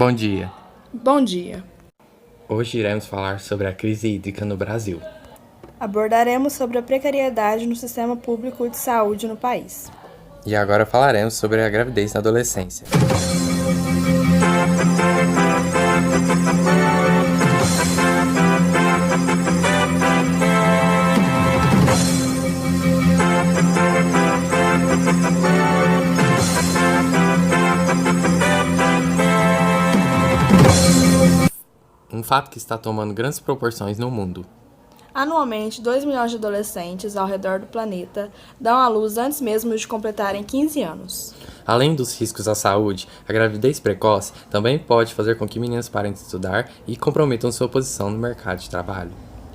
Bom dia. Bom dia. Hoje iremos falar sobre a crise hídrica no Brasil. Abordaremos sobre a precariedade no sistema público de saúde no país. E agora falaremos sobre a gravidez na adolescência. Um fato que está tomando grandes proporções no mundo. Anualmente, 2 milhões de adolescentes ao redor do planeta dão à luz antes mesmo de completarem 15 anos. Além dos riscos à saúde, a gravidez precoce também pode fazer com que meninas parem de estudar e comprometam sua posição no mercado de trabalho.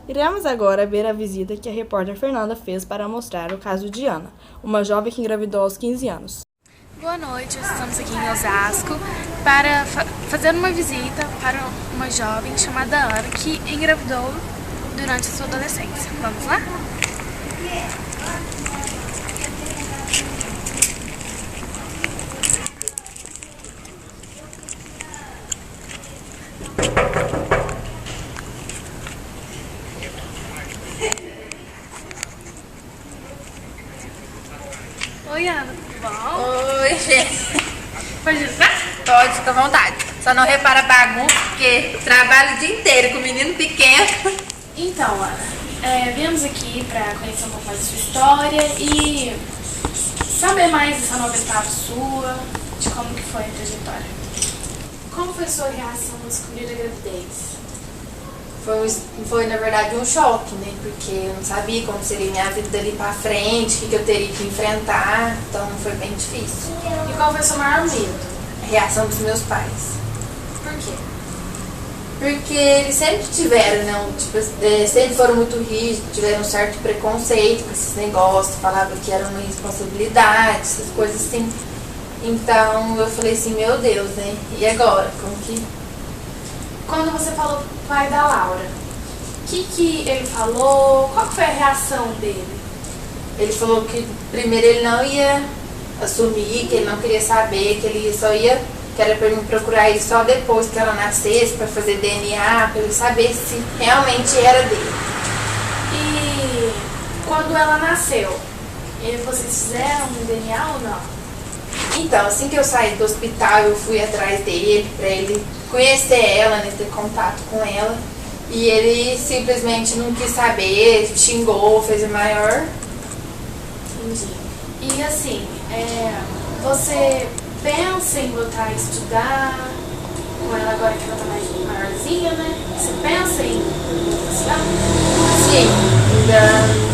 Iremos agora ver a visita que a repórter Fernanda fez para mostrar o caso de Ana, uma jovem que engravidou aos 15 anos. Boa noite, estamos aqui em Osasco para fazer uma visita para uma jovem chamada Ana que engravidou durante a sua adolescência. Vamos lá? Oi, Ana, tudo bom? Oi, gente. Pode entrar? Pode, fica à vontade. Só não repara bagunça, porque trabalho o dia inteiro com menino pequeno. Então, Ana, viemos aqui para conhecer um pouco mais da sua história e saber mais dessa nova etapa sua, de como que foi a trajetória. Como foi a sua reação ao descobrir a gravidez? Foi, na verdade, um choque, né? Porque eu não sabia como seria minha vida dali pra frente, o que eu teria que enfrentar. Então, foi bem difícil. E qual foi o seu maior medo? A reação dos meus pais. Por quê? Porque eles sempre tiveram, né? Tipo, sempre foram muito rígidos, tiveram um certo preconceito com esses negócios, falavam que era uma responsabilidade, essas coisas assim. Então eu falei assim, meu Deus, né? E agora? Como que. Quando você falou pro pai da Laura, o que ele falou? Qual que foi a reação dele? Ele falou que primeiro ele não ia assumir, que ele não queria saber, que ele só ia. Que era pra mim procurar ele só depois que ela nascesse, pra fazer DNA, pra ele saber se realmente era dele. E quando ela nasceu, vocês fizeram um DNA ou não? Então, assim que eu saí do hospital, eu fui atrás dele, pra ele conhecer ela, né, ter contato com ela. E ele simplesmente não quis saber, xingou, fez o maior. Entendi. E assim, você pensa em voltar a estudar com ela agora que ela tá mais maiorzinha, né? Você pensa em estudar? Sim, ainda.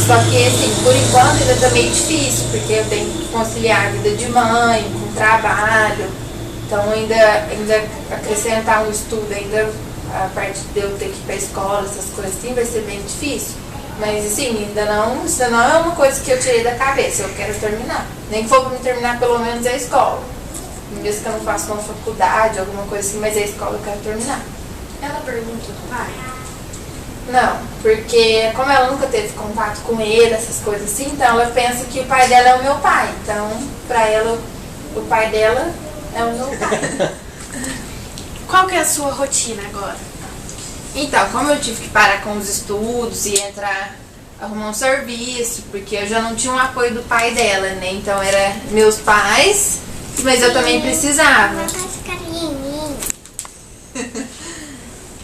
Só que assim, por enquanto ainda tá meio difícil, porque eu tenho que conciliar a vida de mãe com trabalho. Então ainda acrescentar um estudo, ainda a parte de eu ter que ir pra escola, essas coisas assim, vai ser bem difícil. Mas assim, isso não é uma coisa que eu tirei da cabeça, eu quero terminar. Nem que for pra me terminar pelo menos a escola. Mesmo que eu não faça uma faculdade, alguma coisa assim, mas a escola eu quero terminar. Ela pergunta do pai? Não, porque como ela nunca teve contato com ele, essas coisas assim, então ela pensa que o pai dela é o meu pai. Então, pra ela, o pai dela é o meu pai. Qual que é a sua rotina agora? Então, como eu tive que parar com os estudos e arrumar um serviço, porque eu já não tinha o apoio do pai dela, né? Então era meus pais, mas eu também precisava.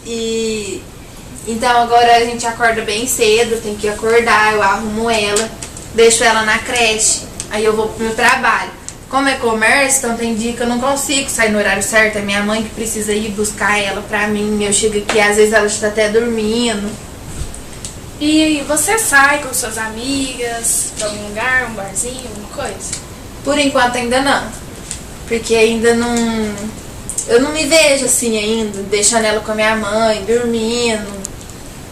E então agora a gente acorda bem cedo, tem que acordar, eu arrumo ela, deixo ela na creche, aí eu vou pro meu trabalho. Como é comércio, então tem dia que eu não consigo sair no horário certo, é minha mãe que precisa ir buscar ela pra mim, eu chego aqui, às vezes ela está até dormindo. E você sai com suas amigas pra algum lugar, um barzinho, alguma coisa? Por enquanto ainda não, porque ainda não. Eu não me vejo assim ainda, deixando ela com a minha mãe, dormindo.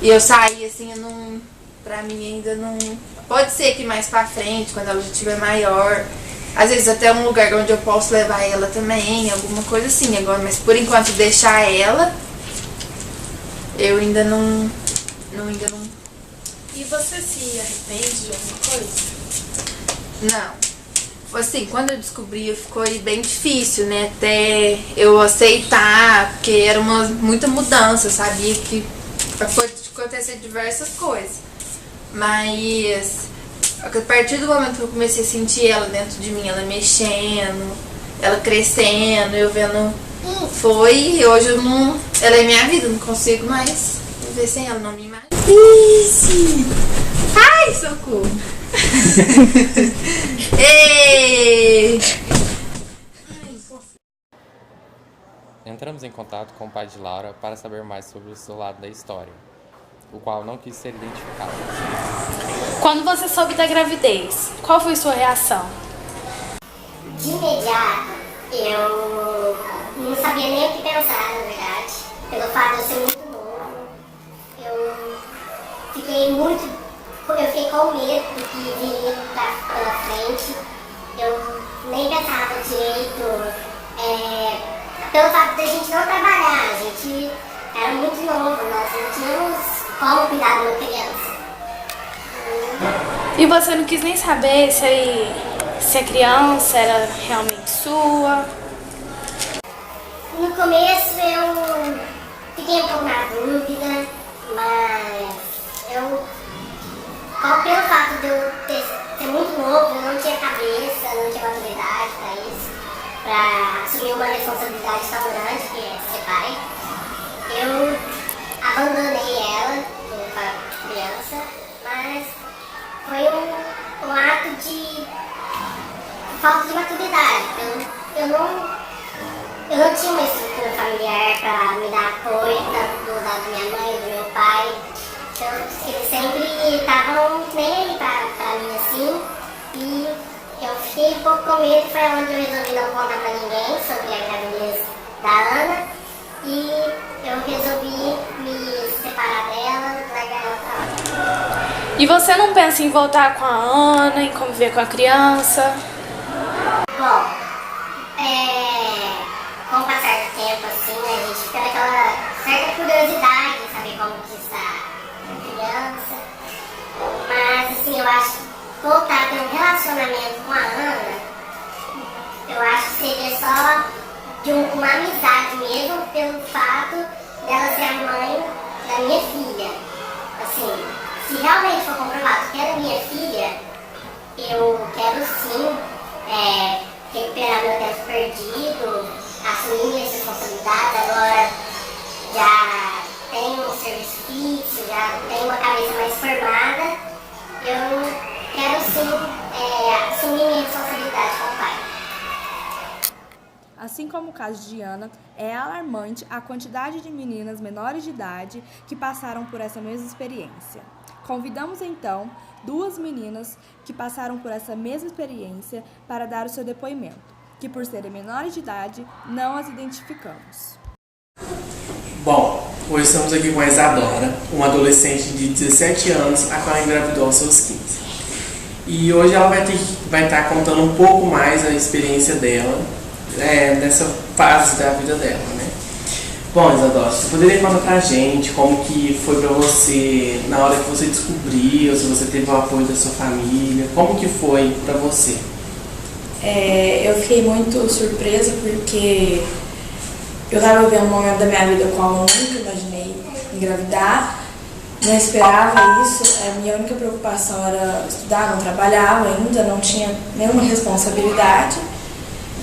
E eu sair assim, eu não. Pra mim ainda não. Pode ser que mais pra frente, quando ela já estiver maior. Às vezes até um lugar onde eu posso levar ela também, alguma coisa assim agora. Mas por enquanto deixar ela, eu ainda não. E você se arrepende de alguma coisa? Não. Assim, quando eu descobri, ficou bem difícil, né? Até eu aceitar, porque era muita mudança, eu sabia que pode acontecer diversas coisas. Mas a partir do momento que eu comecei a sentir ela dentro de mim, ela mexendo, ela crescendo, eu vendo, e hoje eu não. Ela é minha vida, eu não consigo mais viver sem ela, não me imagino. Ixi! Ai, socorro! Ei! Entramos em contato com o pai de Laura para saber mais sobre o seu lado da história, o qual não quis ser identificado. Quando você soube da gravidez, qual foi sua reação? De imediato, eu não sabia nem o que pensar, na verdade. Pelo fato de eu ser muito novo, eu fiquei com medo do que viria pela frente. Eu nem pensava direito, pelo fato de a gente não trabalhar, a gente era muito novo, nós não tínhamos como cuidar de uma criança. E você não quis nem saber se a criança era realmente sua? No começo eu fiquei um pouco na dúvida, mas pelo fato de eu ser muito novo, eu não tinha cabeça, não tinha maturidade para isso, para assumir uma responsabilidade tão grande que é ser pai. Eu abandonei ela como criança, mas foi um ato de falta de maturidade. Eu não tinha uma estrutura familiar para me dar apoio, tanto do lado da minha mãe, do meu pai. Então, eles sempre estavam nem aí pra mim assim. E eu fiquei um pouco com medo, foi onde eu resolvi não contar pra ninguém sobre a gravidez da Ana. E eu resolvi me separar dela, largar ela pra lá. E você não pensa em voltar com a Ana, em conviver com a criança? Bom, com o passar do tempo, assim, a gente fica naquela certa curiosidade de saber como que está a criança. Mas, assim, eu acho que voltar a ter um relacionamento com a Ana, eu acho que seria só de uma amizade mesmo, pelo fato dela ser a mãe da minha filha. Assim, se realmente for comprovado que era minha filha, eu quero sim recuperar meu tempo perdido, assumir minhas responsabilidades. Agora já tenho um serviço fixo, já tenho uma cabeça mais formada. Eu quero sim assumir minha responsabilidade com o pai. Assim como o caso de Ana, é alarmante a quantidade de meninas menores de idade que passaram por essa mesma experiência. Convidamos então 2 meninas que passaram por essa mesma experiência para dar o seu depoimento, que por serem menores de idade, não as identificamos. Bom, hoje estamos aqui com a Isadora, uma adolescente de 17 anos, a qual engravidou aos seus 15. E hoje ela vai estar contando um pouco mais a experiência dela, nessa fase da vida dela, né? Bom, Isadora, você poderia contar pra gente como que foi pra você na hora que você descobriu, se você teve o apoio da sua família, como que foi pra você? Eu fiquei muito surpresa porque eu estava vivendo um momento da minha vida qual eu nunca imaginei engravidar, não esperava isso. A minha única preocupação era estudar, não trabalhava ainda, não tinha nenhuma responsabilidade.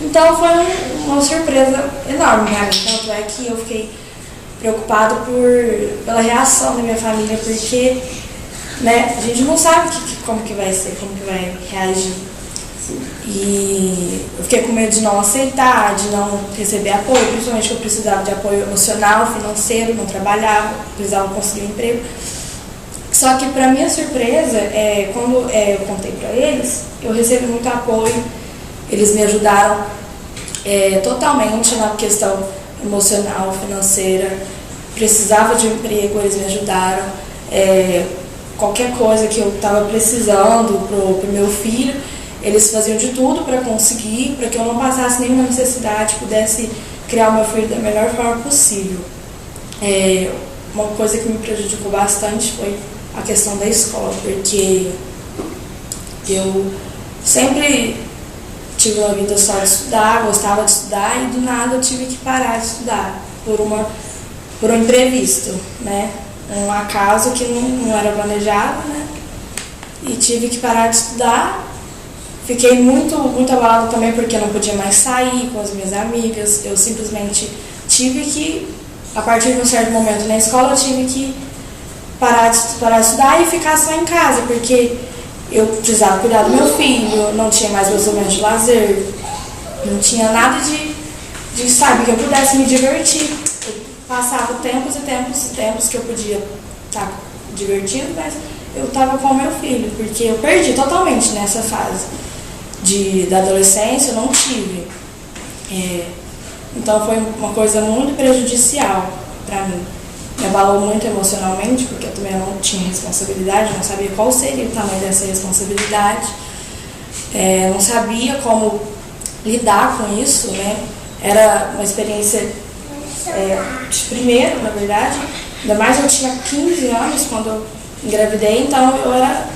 Então foi uma surpresa enorme pra mim, tanto é que eu fiquei preocupada pela reação da minha família, porque a gente não sabe como que vai ser, como que vai reagir. E eu fiquei com medo de não aceitar, de não receber apoio, principalmente que eu precisava de apoio emocional, financeiro, não trabalhava, precisava conseguir um emprego. Só que para minha surpresa, quando eu contei para eles, eu recebi muito apoio. Eles me ajudaram totalmente na questão emocional, financeira. Precisava de um emprego, eles me ajudaram. Qualquer coisa que eu estava precisando pro meu filho, eles faziam de tudo para conseguir, para que eu não passasse nenhuma necessidade, pudesse criar o meu filho da melhor forma possível. Uma coisa que me prejudicou bastante foi a questão da escola, porque eu sempre tive uma vida só de estudar, gostava de estudar e do nada eu tive que parar de estudar por um imprevisto, né? Um acaso que não era planejado, né? E tive que parar de estudar. Fiquei muito abalada também porque eu não podia mais sair com as minhas amigas. Eu simplesmente tive que, a partir de um certo momento na escola, eu tive que parar de estudar e ficar só em casa, porque eu precisava cuidar do meu filho, não tinha mais meus momentos de lazer, não tinha nada de sabe, que eu pudesse me divertir. Eu passava tempos e tempos e tempos que eu podia estar divertindo, mas eu estava com o meu filho, porque eu perdi totalmente nessa fase da adolescência, eu não tive. Então foi uma coisa muito prejudicial para mim. Me abalou muito emocionalmente, porque eu também não tinha responsabilidade, não sabia qual seria o tamanho dessa responsabilidade, não sabia como lidar com isso, né? Era uma experiência de primeiro, na verdade, ainda mais eu tinha 15 anos quando eu engravidei, então eu era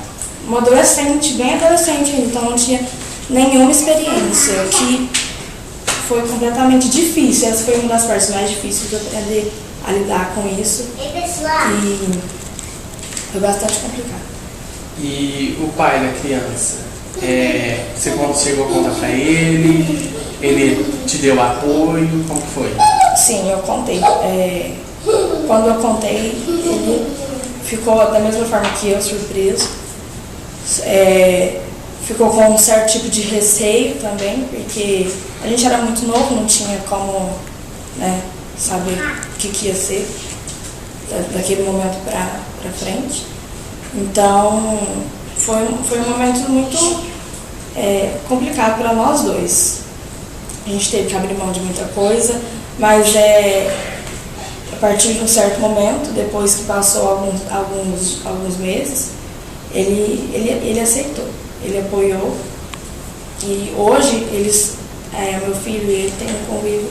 uma adolescente, bem adolescente ainda, então não tinha nenhuma experiência, que foi completamente difícil. Essa foi uma das partes mais difíceis de eu aprender a lidar com isso. E foi bastante complicado. E o pai da criança, você quando chegou a contar pra ele te deu apoio, como foi? Sim, eu contei. Quando eu contei, ele ficou da mesma forma que eu, surpreso. Ficou com um certo tipo de receio também, porque a gente era muito novo, não tinha como, né, saber o que ia ser daquele momento para frente. Então, foi um momento muito complicado para nós dois. A gente teve que abrir mão de muita coisa, mas a partir de um certo momento, depois que passou alguns meses, ele aceitou. Ele apoiou e hoje meu filho e ele têm um convívio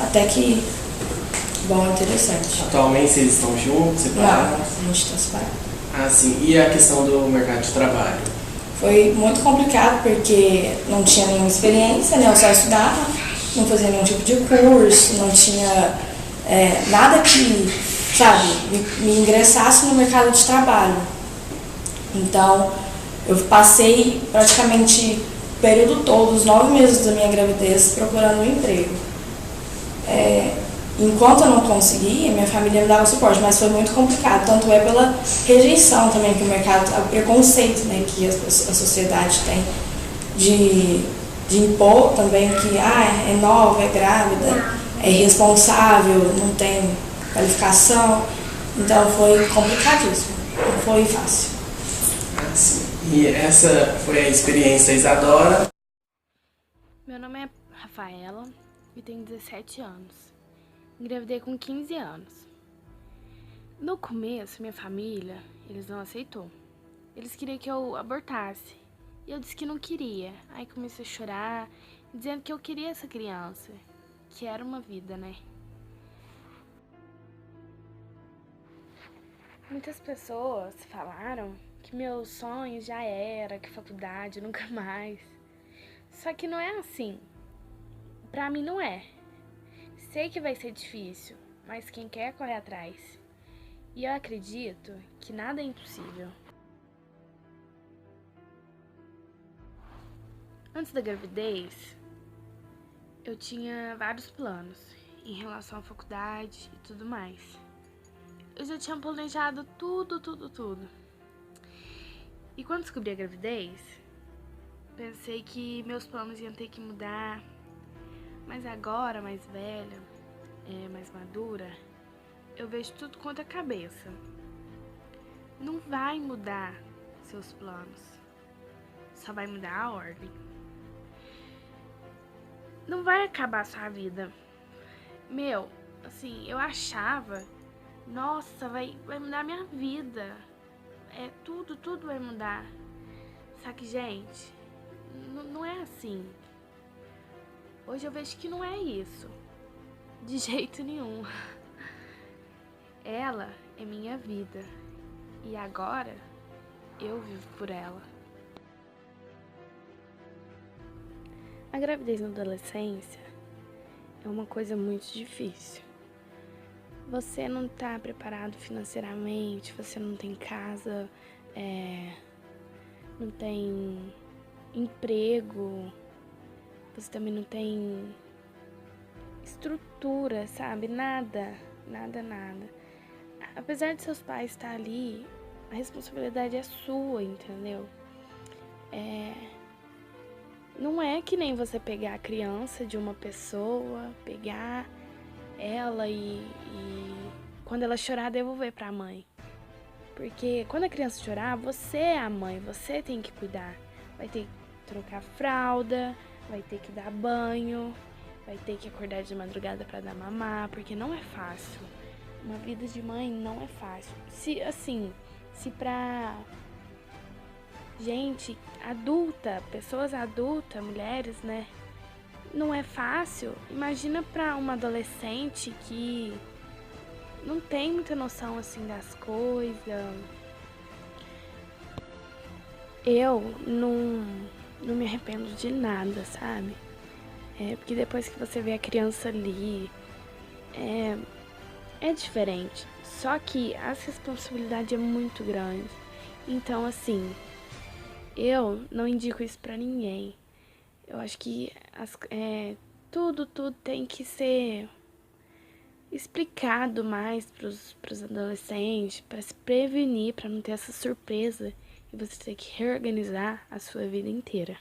até que bom, interessante. Atualmente eles estão juntos, separados? Não, a gente está separado. Ah, sim. E a questão do mercado de trabalho? Foi muito complicado porque não tinha nenhuma experiência, né? Eu só estudava, não fazia nenhum tipo de curso, não tinha nada que, sabe, me ingressasse no mercado de trabalho. Então, eu passei praticamente o período todo, os 9 meses da minha gravidez, procurando um emprego. Enquanto eu não conseguia, minha família me dava suporte, mas foi muito complicado. Tanto é pela rejeição também que o mercado, o preconceito, né, que a sociedade tem de impor também que é nova, é grávida, é irresponsável, não tem qualificação. Então foi complicadíssimo, não foi fácil. Ah, sim. E essa foi a experiência da Isadora. Meu nome é Rafaela e tenho 17 anos. Engravidei com 15 anos. No começo, minha família, eles não aceitou. Eles queriam que eu abortasse. E eu disse que não queria. Aí comecei a chorar, dizendo que eu queria essa criança. Que era uma vida, né? Muitas pessoas falaram que meus sonhos já era, que faculdade nunca mais. Só que não é assim. Pra mim não é. Sei que vai ser difícil, mas quem quer corre atrás. E eu acredito que nada é impossível. Antes da gravidez, eu tinha vários planos em relação à faculdade e tudo mais. Eu já tinha planejado tudo. E quando descobri a gravidez, pensei que meus planos iam ter que mudar. Mas agora, mais velha, mais madura, eu vejo tudo contra a cabeça. Não vai mudar seus planos. Só vai mudar a ordem. Não vai acabar a sua vida. Assim, eu achava, nossa, vai mudar a minha vida. Tudo vai mudar. Só que, gente, não é assim. Hoje eu vejo que não é isso. De jeito nenhum. Ela é minha vida. E agora, eu vivo por ela. A gravidez na adolescência é uma coisa muito difícil. Você não tá preparado financeiramente, você não tem casa, não tem emprego, você também não tem estrutura, sabe? Nada. Apesar de seus pais estar ali, a responsabilidade é sua, entendeu? Não é que nem você pegar a criança de uma pessoa, pegar ela e quando ela chorar, devolver pra mãe. Porque quando a criança chorar, você é a mãe, você tem que cuidar. Vai ter que trocar fralda, vai ter que dar banho, vai ter que acordar de madrugada pra dar mamar, porque não é fácil. Uma vida de mãe não é fácil. Se pra gente adulta, pessoas adultas, mulheres, né, não é fácil, imagina pra uma adolescente que não tem muita noção assim das coisas. Eu não me arrependo de nada, sabe? Porque depois que você vê a criança ali, é diferente. Só que a responsabilidade é muito grande. Então, assim, eu não indico isso pra ninguém. Eu acho que tudo tem que ser explicado mais pros adolescentes, para se prevenir, para não ter essa surpresa e você ter que reorganizar a sua vida inteira.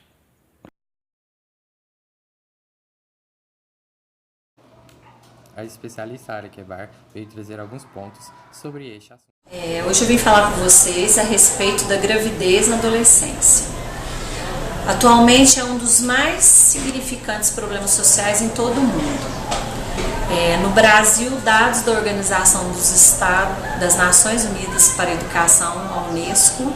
A especialista Ara Quebar veio trazer alguns pontos sobre este assunto. Hoje eu vim falar com vocês a respeito da gravidez na adolescência. Atualmente é um dos mais significantes problemas sociais em todo o mundo. No Brasil, dados da Organização dos Estados das Nações Unidas para a Educação, a Unesco,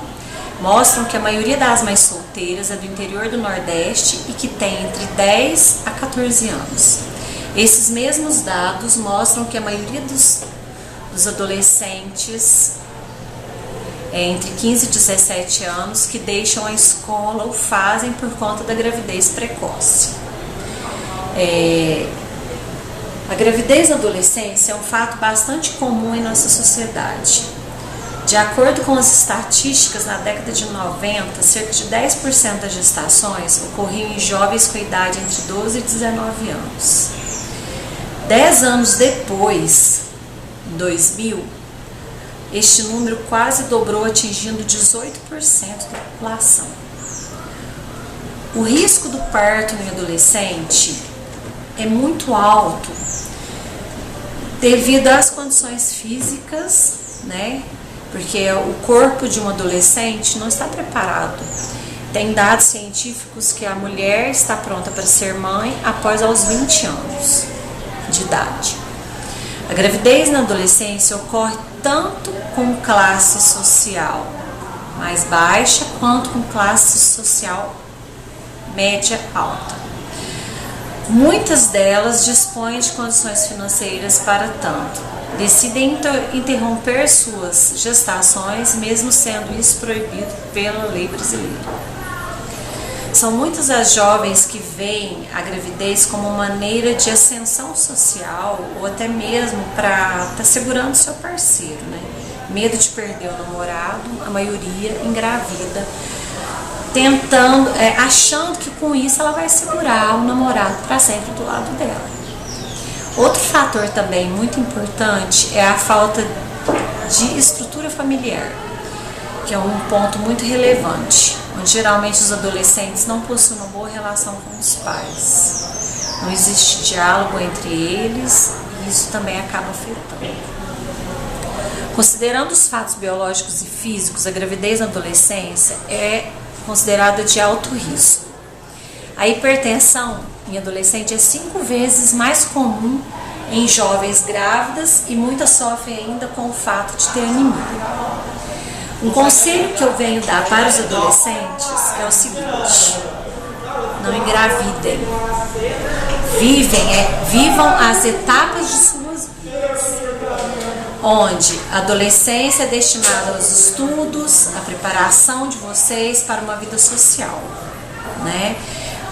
mostram que a maioria das mães solteiras é do interior do Nordeste e que tem entre 10 a 14 anos. Esses mesmos dados mostram que a maioria dos adolescentes entre 15 e 17 anos que deixam a escola o fazem por conta da gravidez precoce. A gravidez na adolescência é um fato bastante comum em nossa sociedade. De acordo com as estatísticas, na década de 90, cerca de 10% das gestações ocorriam em jovens com idade entre 12 e 19 anos. 10 anos depois, em 2000, este número quase dobrou, atingindo 18% da população. O risco do parto em adolescente é muito alto devido às condições físicas, né? Porque o corpo de um adolescente não está preparado. Tem dados científicos que a mulher está pronta para ser mãe após aos 20 anos de idade. A gravidez na adolescência ocorre tanto com classe social mais baixa quanto com classe social média alta. Muitas delas dispõem de condições financeiras para tanto. Decidem interromper suas gestações, mesmo sendo isso proibido pela lei brasileira. São muitas as jovens que veem a gravidez como maneira de ascensão social ou até mesmo para estar segurando seu parceiro, né? Medo de perder o namorado, a maioria engravida, achando que com isso ela vai segurar o namorado para sempre do lado dela. Outro fator também muito importante é a falta de estrutura familiar, que é um ponto muito relevante, onde geralmente os adolescentes não possuem uma boa relação com os pais. Não existe diálogo entre eles e isso também acaba afetando. Considerando os fatos biológicos e físicos, a gravidez na adolescência é considerada de alto risco. A hipertensão em adolescente é 5 vezes mais comum em jovens grávidas e muitas sofrem ainda com o fato de ter anemia. Um conselho que eu venho dar para os adolescentes é o seguinte: não engravidem. Vivam as etapas de suas vidas, onde a adolescência é destinada aos estudos, à preparação de vocês para uma vida social, né?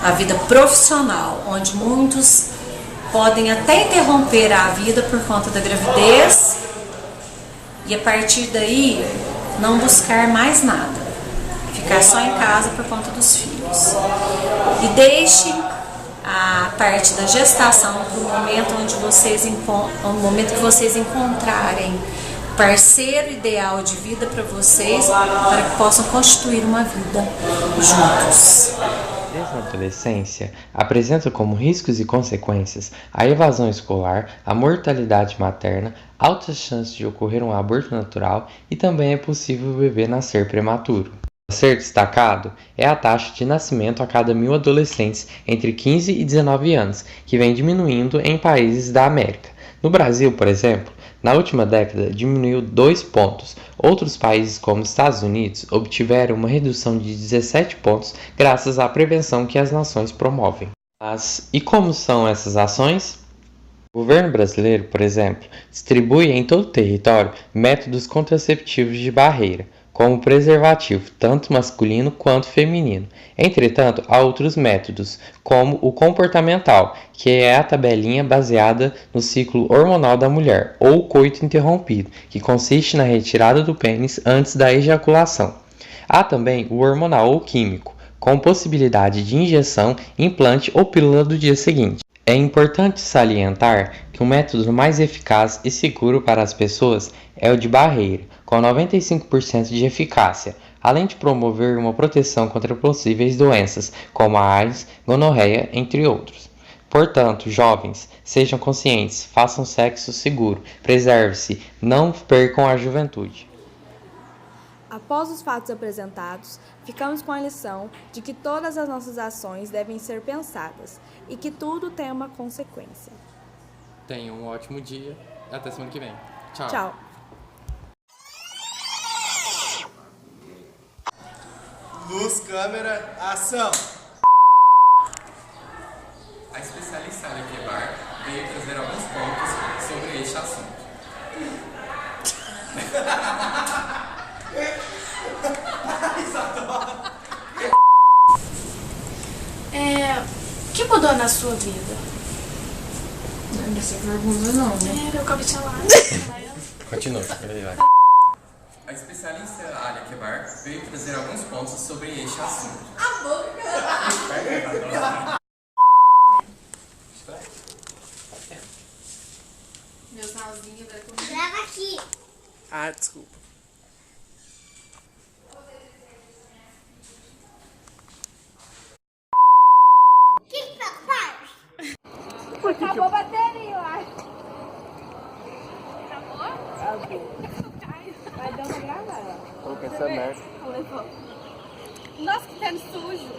a vida profissional, onde muitos podem até interromper a vida por conta da gravidez e a partir daí não buscar mais nada, ficar só em casa por conta dos filhos. E deixe a parte da gestação para o momento onde o momento que vocês encontrarem o parceiro ideal de vida para vocês, para que possam constituir uma vida juntos. Desde a adolescência, apresenta como riscos e consequências a evasão escolar, a mortalidade materna, altas chances de ocorrer um aborto natural e também é possível o bebê nascer prematuro. A ser destacado é a taxa de nascimento a cada 1.000 adolescentes entre 15 e 19 anos, que vem diminuindo em países da América. No Brasil, por exemplo, na última década diminuiu 2 pontos. Outros países como Estados Unidos obtiveram uma redução de 17 pontos graças à prevenção que as nações promovem. E como são essas ações? O governo brasileiro, por exemplo, distribui em todo o território métodos contraceptivos de barreira, como o preservativo, tanto masculino quanto feminino. Entretanto, há outros métodos, como o comportamental, que é a tabelinha baseada no ciclo hormonal da mulher, ou coito interrompido, que consiste na retirada do pênis antes da ejaculação. Há também o hormonal ou químico, com possibilidade de injeção, implante ou pílula do dia seguinte. É importante salientar que o método mais eficaz e seguro para as pessoas é o de barreira, com 95% de eficácia, além de promover uma proteção contra possíveis doenças, como a AIDS, gonorreia, entre outros. Portanto, jovens, sejam conscientes, façam sexo seguro, preserve-se, não percam a juventude. Após os fatos apresentados, ficamos com a lição de que todas as nossas ações devem ser pensadas e que tudo tem uma consequência. Tenham um ótimo dia e até semana que vem. Tchau. Tchau. Luz, câmera, ação! A especialista Alia Quebar veio trazer alguns pontos sobre este assunto. O que mudou na sua vida? Não dessa pergunta não, né? Eu acabei de falar. Continua. A especialista Alia Quebar veio trazer alguns pontos sobre este assunto. Meu salzinho vai comer. Grava aqui. Ah, desculpa. O que faz? Acabou a bateria, eu acho. Acabou? Vai dando a gravar. Vou pensar merda. Nossa, que pé sujo.